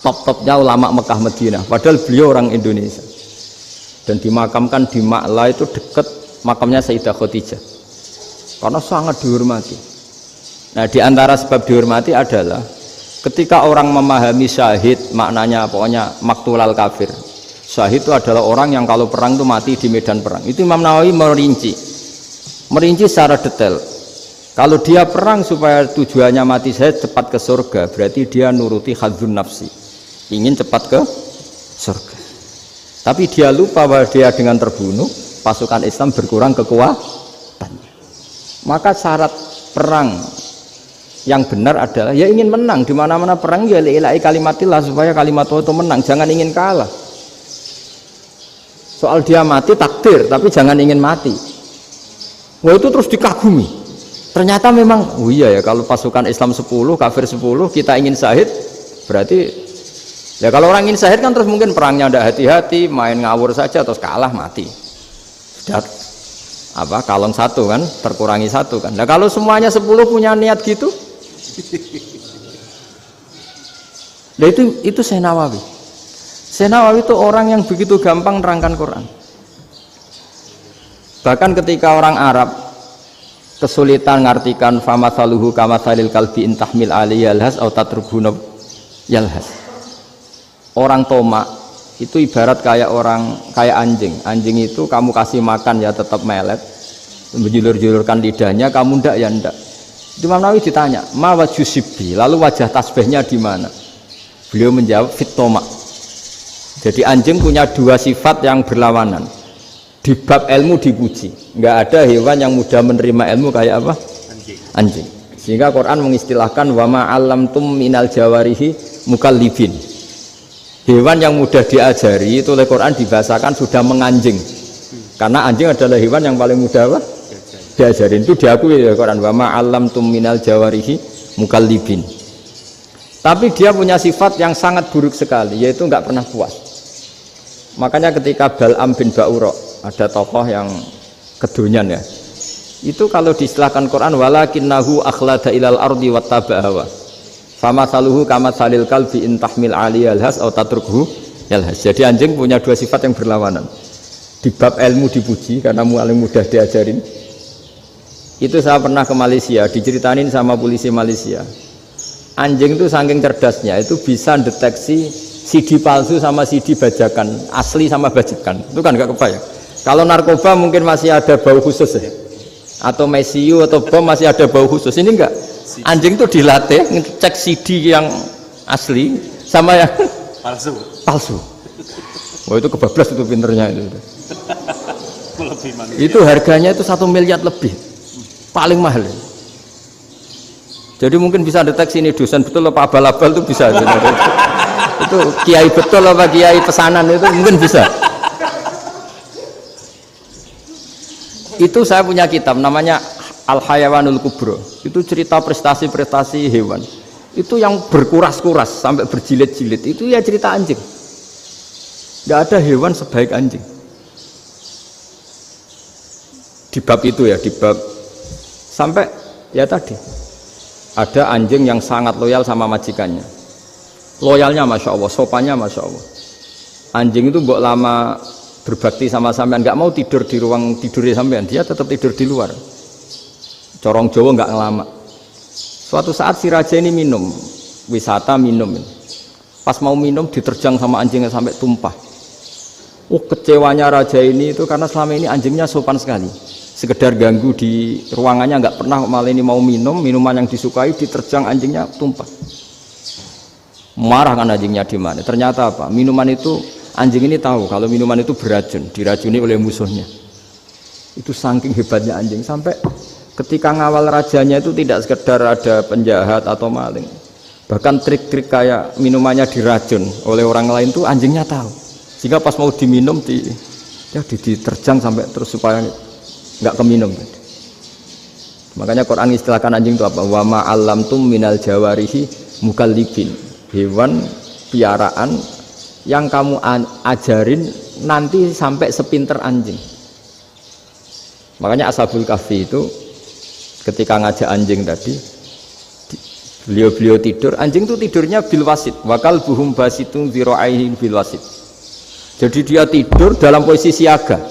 top-topnya ulama Mekah Madinah, padahal beliau orang Indonesia. Dan dimakamkan di Ma'la itu dekat makamnya Sayyidah Khadijah. Karena sangat dihormati. Nah, di antara sebab dihormati adalah ketika orang memahami syahid, maknanya pokoknya maktulal kafir. Syahid itu adalah orang yang kalau perang itu mati di medan perang. Itu Imam Nawawi merinci secara detail. Kalau dia perang supaya tujuannya mati saya cepat ke surga, berarti dia nuruti hadzun nafsi, ingin cepat ke surga. Tapi dia lupa bahwa dia dengan terbunuh pasukan Islam berkurang kekuatannya. Maka syarat perang yang benar adalah ya ingin menang. Di mana-mana perang ya lillahi kalimatillah, supaya kalimat Allah itu menang, jangan ingin kalah. Soal dia mati takdir, tapi jangan ingin mati. Wah, itu terus dikagumi. Ternyata memang, oh iya ya, kalau pasukan Islam 10, kafir 10, kita ingin syahid, berarti ya kalau orang ingin syahid kan terus mungkin perangnya tidak hati-hati, main ngawur saja terus kalah mati. Sudah apa, kalon satu kan, terkurangi satu kan. Nah kalau semuanya 10 punya niat gitu, nah itu Syekh Nawawi. Syekh Nawawi itu orang yang begitu gampang nerangkan Quran. Bahkan ketika orang Arab kesulitan ngartikan famathaluhu kamathalil kalbi intahmil ali yalhas atau tatrubuna yalhas. Orang tomak itu ibarat kayak anjing. Anjing itu kamu kasih makan ya tetap melet, menjulur-julurkan lidahnya, kamu ndak ya ndak. Imam Nawawi ditanya, ma wajusibbi, lalu wajah tasbihnya di mana? Beliau menjawab fit tomak. Jadi anjing punya dua sifat yang berlawanan. Di bab ilmu dipuji, nggak ada hewan yang mudah menerima ilmu kayak apa? Anjing. Sehingga Quran mengistilahkan wama alamtum minal jawarihi mukallibin. Hewan yang mudah diajari itu oleh Quran dibahasakan sudah menganjing. Karena anjing adalah hewan yang paling mudah apa? Diajarin. Itu diakui oleh Quran wama alamtum minal jawarihi mukallibin. Tapi dia punya sifat yang sangat buruk sekali, yaitu nggak pernah puas. Makanya ketika Bal'am bin Ba'ura, ada tokoh yang kedonyan ya, itu kalau diistilahkan Quran walakinnahu akhlada ilal ardi wattaba hawa famathaluhu kamathalil kalbi intahmil ali yalhas atau tatrukhu yalhas. Jadi anjing punya dua sifat yang berlawanan. Di bab ilmu dipuji karena paling mudah diajarin. Itu saya pernah ke Malaysia, diceritain sama polisi Malaysia. Anjing itu saking cerdasnya itu bisa deteksi CD palsu sama CD bajakan, asli sama bajakan. Itu kan gak kebayang. Kalau narkoba mungkin masih ada bau khusus ya, atau mesiu atau bom masih ada bau khusus. Ini enggak, anjing itu dilatih ngecek CD yang asli sama yang palsu. Wah itu kebablas itu pinternya itu. Itu harganya itu 1 miliar lebih, paling mahal. Jadi mungkin bisa deteksi ini dosen betul apa abal-abal itu bisa. Itu kiai betul apa kiai pesanan itu mungkin bisa. Itu saya punya kitab namanya Al-Hayawanul Kubro. Itu cerita prestasi-prestasi hewan. Itu yang berkuras-kuras sampai berjilid-jilid. Itu ya cerita anjing. Tidak ada hewan sebaik anjing. Di bab itu ya, di bab sampai ya tadi ada anjing yang sangat loyal sama majikannya. Loyalnya Masya Allah, sopannya Masya Allah. Anjing itu mbok lama berbakti sama sampean, nggak mau tidur di ruang tidurnya sampean, dia tetap tidur di luar. Corong Jawa nggak ngelama. Suatu saat si raja ini minum, wisata minum. Pas mau minum diterjang sama anjingnya sampai tumpah. Kecewanya raja ini itu karena selama ini anjingnya sopan sekali. Sekedar ganggu di ruangannya nggak pernah, malah ini mau minum minuman yang disukai diterjang anjingnya tumpah. Marah kan anjingnya di mana? Ternyata apa? Minuman itu anjing ini tahu kalau minuman itu beracun, diracuni oleh musuhnya. Itu saking hebatnya anjing sampai ketika ngawal rajanya itu tidak sekedar ada penjahat atau maling, bahkan trik-trik kayak minumannya diracun oleh orang lain itu anjingnya tahu. Sehingga pas mau diminum diterjang sampai terus supaya nggak keminum. Makanya Quran istilahkan anjing itu apa? Wa ma allamtum minal jawarihi mukallibin. Hewan piaraan yang kamu ajarin nanti sampai sepinter anjing. Makanya Ashabul Kahfi itu ketika ngajak anjing tadi Beliau-beliau tidur, anjing itu tidurnya bil wasit, wakal buhum basitun dzira'aihi bil wasit. Jadi dia tidur dalam posisi siaga.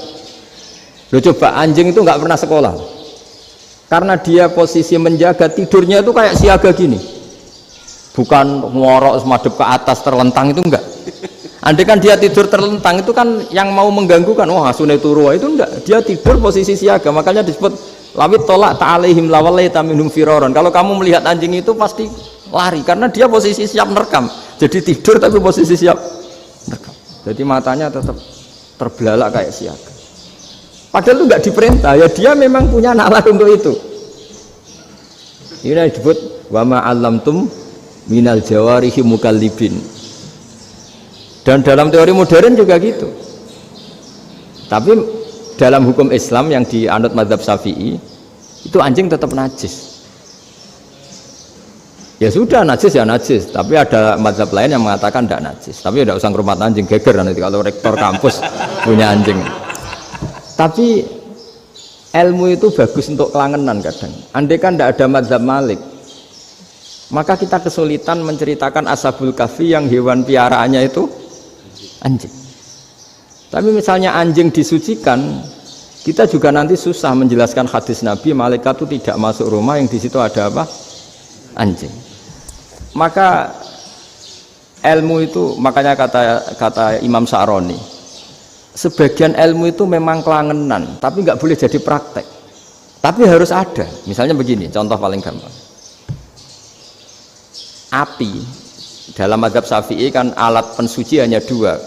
Loh coba, anjing itu nggak pernah sekolah. Karena dia posisi menjaga, tidurnya itu kayak siaga gini. Bukan ngorok madep ke atas terlentang, itu enggak. Andai kan dia tidur terlentang itu kan yang mau mengganggu kan, wah sunai turu, itu enggak. Dia tidur posisi siaga, makanya disebut lawit tolak ta'alaihim lawalaita minhum firaron. Kalau kamu melihat anjing itu pasti lari karena dia posisi siap merekam. Jadi tidur tapi posisi siap merekam. Jadi matanya tetap terbelalak kayak siaga. Padahal itu enggak diperintah, ya dia memang punya nalar untuk itu. Ini disebut wa ma 'allamtum minal jawarihi mukallibin. Dan dalam teori modern juga gitu. Tapi dalam hukum Islam yang dianut mazhab Syafi'i itu anjing tetap najis. Ya sudah najis ya najis, tapi ada mazhab lain yang mengatakan tidak najis. Tapi tidak usah ngurmat anjing, geger nanti kalau rektor kampus punya anjing. Tapi ilmu itu bagus untuk kelangenan kadang. Andai kan tidak ada mazhab Malik, maka kita kesulitan menceritakan Ashabul Kahfi yang hewan piaraannya itu anjing. Tapi misalnya anjing disucikan, kita juga nanti susah menjelaskan hadis Nabi malaikat itu tidak masuk rumah yang di situ ada apa? Anjing. Maka ilmu itu, makanya kata Imam Sa'roni, sebagian ilmu itu memang kelangenan, tapi nggak boleh jadi praktek. Tapi harus ada. Misalnya begini, contoh paling gampang. Api dalam mazhab Syafi'i kan alat pensuci hanya dua,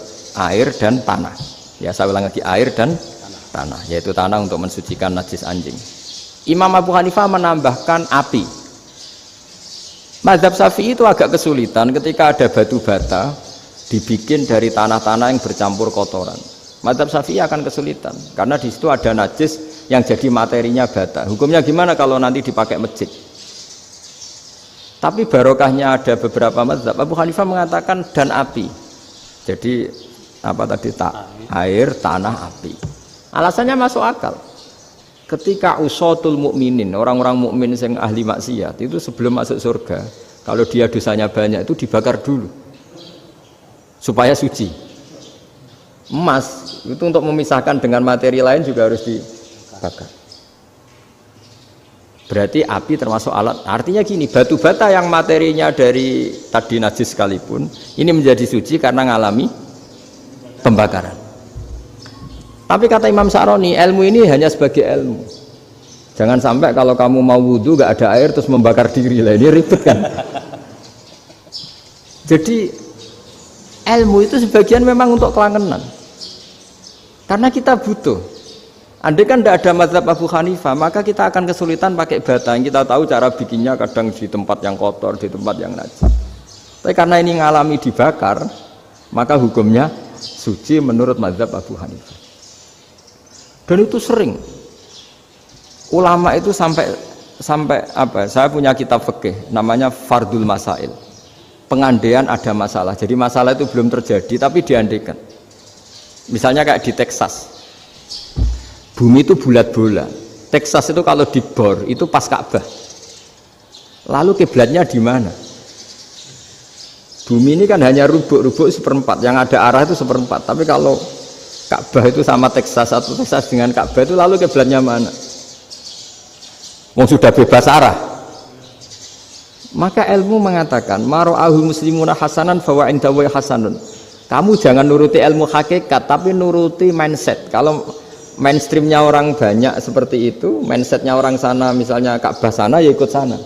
air dan tanah. Ya saya ulang lagi, air dan tanah, yaitu tanah untuk mensucikan najis anjing. Imam Abu Hanifah menambahkan api. Mazhab Syafi'i itu agak kesulitan ketika ada batu bata dibikin dari tanah-tanah yang bercampur kotoran. Mazhab Syafi'i akan kesulitan karena di situ ada najis yang jadi materinya bata. Hukumnya gimana kalau nanti dipakai masjid? Tapi barokahnya ada beberapa mazhab. Abu Hanifah mengatakan dan api. Jadi apa tadi air, tanah, api. Alasannya masuk akal. Ketika usatul mukminin, orang-orang mukmin yang ahli maksiat itu sebelum masuk surga, kalau dia dosanya banyak itu dibakar dulu supaya suci. Emas itu untuk memisahkan dengan materi lain juga harus dibakar. Berarti api termasuk alat. Artinya gini, batu bata yang materinya dari tadi najis sekalipun, ini menjadi suci karena ngalami pembakaran. Tapi kata Imam Sa'roni, ilmu ini hanya sebagai ilmu. Jangan sampai kalau kamu mau wudhu gak ada air terus membakar diri lah, ini ribet kan. Jadi ilmu itu sebagian memang untuk kelangenan. Karena kita butuh. Andai kan tidak ada mazhab Abu Hanifah, maka kita akan kesulitan pakai bata. Yang kita tahu cara bikinnya kadang di tempat yang kotor, di tempat yang najis. Tapi karena ini ngalami dibakar, maka hukumnya suci menurut mazhab Abu Hanifah. Dan itu sering ulama itu sampai apa? Saya punya kitab fikih namanya Fardul Masail. Pengandaian ada masalah. Jadi masalah itu belum terjadi tapi diandaikan. Misalnya kayak di Texas. Bumi itu bulat bola. Texas itu kalau dibor itu pas Ka'bah. Lalu kiblatnya di mana? Bumi ini kan hanya rubuk-rubuk seperempat, yang ada arah itu seperempat. Tapi kalau Ka'bah itu sama Texas, atau Texas dengan Ka'bah itu lalu kiblatnya mana? Mau sudah bebas arah. Maka ilmu mengatakan, maro'ahu muslimuna hasanan fawa indahu hasanun. Kamu jangan nuruti ilmu hakikat, tapi nuruti mindset. Kalau mainstreamnya orang banyak seperti itu, mindsetnya orang sana, misalnya Ka'bah sana, ya ikut sana.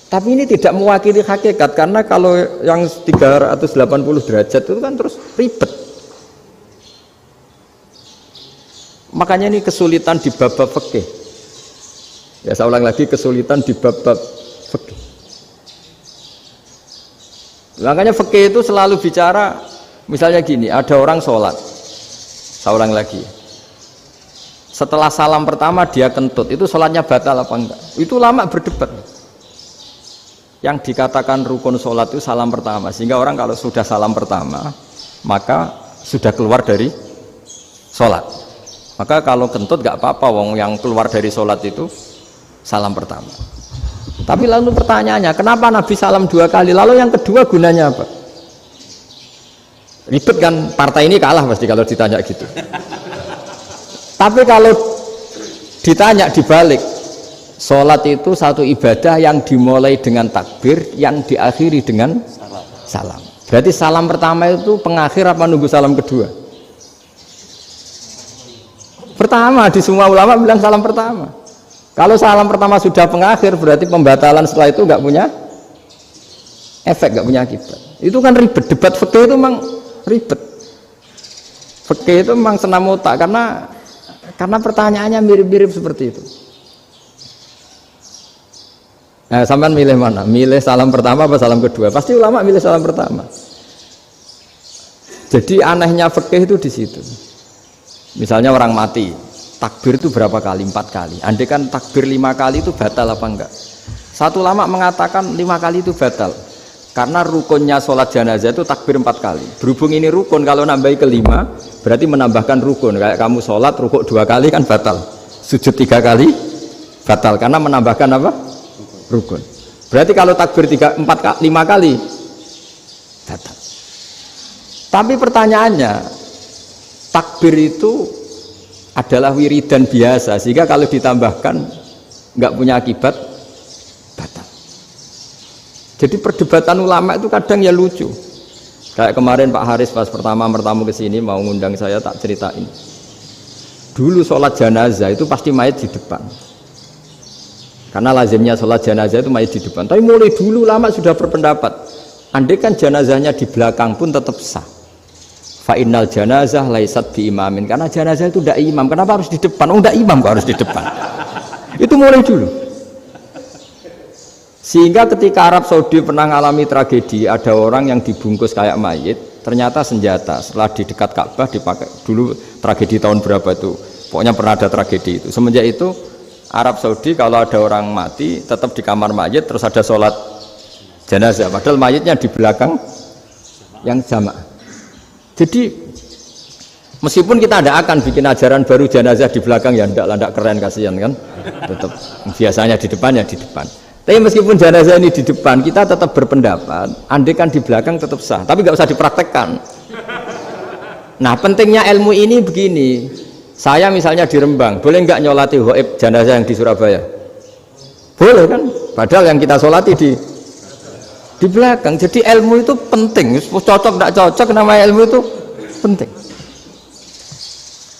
Tapi ini tidak mewakili hakikat, karena kalau yang 380 derajat itu kan terus ribet. Makanya ini kesulitan di bab-bab fikih. Ya saya ulang lagi, kesulitan di bab-bab fikih. Makanya fikih itu selalu bicara, misalnya gini, ada orang sholat. Saya ulang lagi. Setelah salam pertama dia kentut, itu sholatnya batal apa enggak? Itu lama berdebat. Yang dikatakan rukun sholat itu salam pertama, sehingga orang kalau sudah salam pertama maka sudah keluar dari sholat. Maka kalau kentut gak apa-apa, wong yang keluar dari sholat itu salam pertama. Tapi lalu pertanyaannya, kenapa Nabi salam 2 kali? Lalu yang kedua gunanya apa? Ribet kan, partai ini kalah pasti kalau ditanya gitu. Tapi kalau ditanya dibalik, sholat itu satu ibadah yang dimulai dengan takbir, yang diakhiri dengan salam. Berarti salam pertama itu pengakhir apa nunggu salam kedua? Pertama, di semua ulama bilang salam pertama. Kalau salam pertama sudah pengakhir, berarti pembatalan setelah itu nggak punya efek, nggak punya akibat. Itu kan ribet. Debat fikih itu memang ribet. Fikih itu memang senam otak karena pertanyaannya mirip-mirip seperti itu. Nah, sampean milih mana? Milih salam pertama apa salam kedua? Pasti ulama milih salam pertama. Jadi anehnya fikih itu di situ. Misalnya orang mati, takbir itu berapa kali? 4 kali. Andai kan takbir 5 kali itu batal apa enggak? Satu ulama mengatakan 5 kali itu batal. Karena rukunnya sholat jenazah itu takbir 4 kali. Berhubung ini rukun, kalau nambahi ke 5, berarti menambahkan rukun. Kayak kamu sholat, rukuk 2 kali kan batal. Sujud 3 kali, batal. Karena menambahkan apa? Rukun. Berarti kalau takbir 5 kali, batal. Tapi pertanyaannya, takbir itu adalah wiridan biasa, sehingga kalau ditambahkan nggak punya akibat, batal. Jadi perdebatan ulama itu kadang ya lucu. Kayak kemarin Pak Haris pas pertama bertamu ke sini mau ngundang saya, tak ceritain. Dulu sholat jenazah itu pasti mayat di depan. Karena lazimnya sholat jenazah itu mayat di depan. Tapi mulai dulu ulama sudah berpendapat, andai kan jenazahnya di belakang pun tetap sah. Fa'innal janazah laisat bi imamin, karena jenazah itu tidak imam. Kenapa harus di depan? Oh, tidak imam kok harus di depan. Itu mulai dulu. Sehingga ketika Arab Saudi pernah mengalami tragedi, ada orang yang dibungkus kayak mayit, ternyata senjata. Setelah di dekat Ka'bah dipakai. Dulu tragedi tahun berapa itu? Pokoknya pernah ada tragedi itu. Semenjak itu Arab Saudi kalau ada orang mati tetap di kamar mayit, terus ada sholat jenazah. Padahal mayitnya di belakang yang jamaah. Jadi meskipun kita tidak akan bikin ajaran baru jenazah di belakang, ya tidak keren, kasihan kan, tetap biasanya di depan ya di depan. Tapi meskipun jenazah ini di depan, kita tetap berpendapat andai kan di belakang tetap sah, tapi nggak usah dipraktekkan. Nah, pentingnya ilmu ini begini, saya misalnya di Rembang, boleh nggak nyolati ghaib jenazah yang di Surabaya? Boleh kan, padahal yang kita sholati di belakang. Jadi ilmu itu penting, cocok tidak cocok, namanya ilmu itu penting.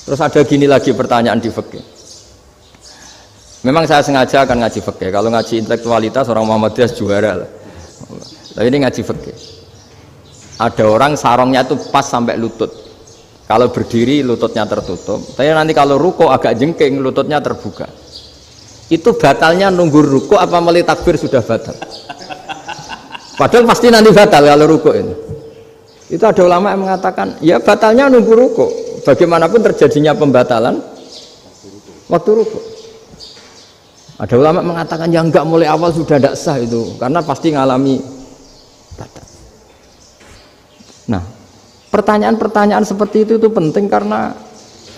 Terus ada gini lagi pertanyaan di fikih. Memang saya sengaja akan ngaji fikih. Kalau ngaji intelektualitas orang Muhammadiyah juara lah. Tapi ini ngaji fikih. Ada orang sarungnya itu pas sampai lutut. Kalau berdiri lututnya tertutup. Tapi nanti kalau ruko agak jengking lututnya terbuka. Itu batalnya nunggu ruko apa mulai takbir sudah batal? Padahal pasti nanti batal kalau ruko ini. Itu ada ulama yang mengatakan, ya batalnya nunggu ruko. Bagaimanapun terjadinya pembatalan waktu ruko. Ada ulama mengatakan, ya enggak, mulai awal sudah tidak sah itu, karena pasti ngalami batal. Nah, pertanyaan-pertanyaan seperti itu penting karena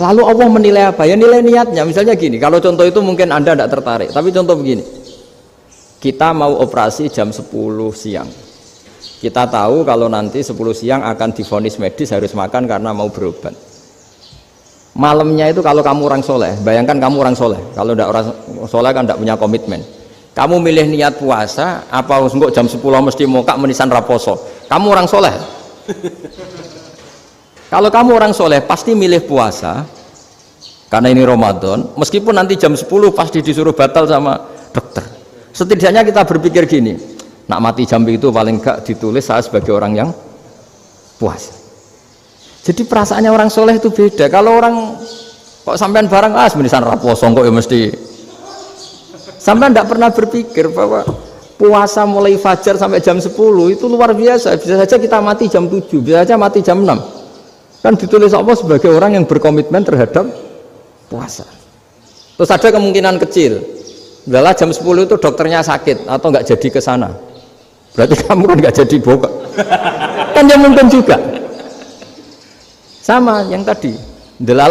lalu Allah menilai apa? Ya nilai niatnya. Misalnya gini, kalau contoh itu mungkin Anda tidak tertarik, tapi contoh begini. Kita mau operasi jam 10 siang. Kita tahu kalau nanti 10 siang akan divonis medis harus makan karena mau berobat. Malamnya itu kalau kamu orang soleh, bayangkan kamu orang soleh. Kalau tidak orang soleh kan tidak punya komitmen. Kamu milih niat puasa, apa enggak jam 10 mesti mokak menisan raposo. Kamu orang soleh. Kalau kamu orang soleh pasti milih puasa karena ini Ramadan. Meskipun nanti jam 10 pasti disuruh batal sama dokter. Setidaknya kita berpikir gini, nak mati jam itu paling enggak ditulis saya sebagai orang yang puasa. Jadi perasaannya orang soleh itu beda. Kalau orang kok sampean barang semenisan raposo kok ya mesti. Sampean tidak pernah berpikir bahwa puasa mulai fajar sampai jam 10 itu luar biasa. Bisa saja kita mati jam 7, bisa saja mati jam 6. Kan ditulis Allah sebagai orang yang berkomitmen terhadap puasa. Terus ada kemungkinan kecil, adalah jam 10 itu dokternya sakit atau nggak jadi ke sana. Berarti kamu kan nggak jadi boga. Kan yang mungkin juga. Sama yang tadi. Delalah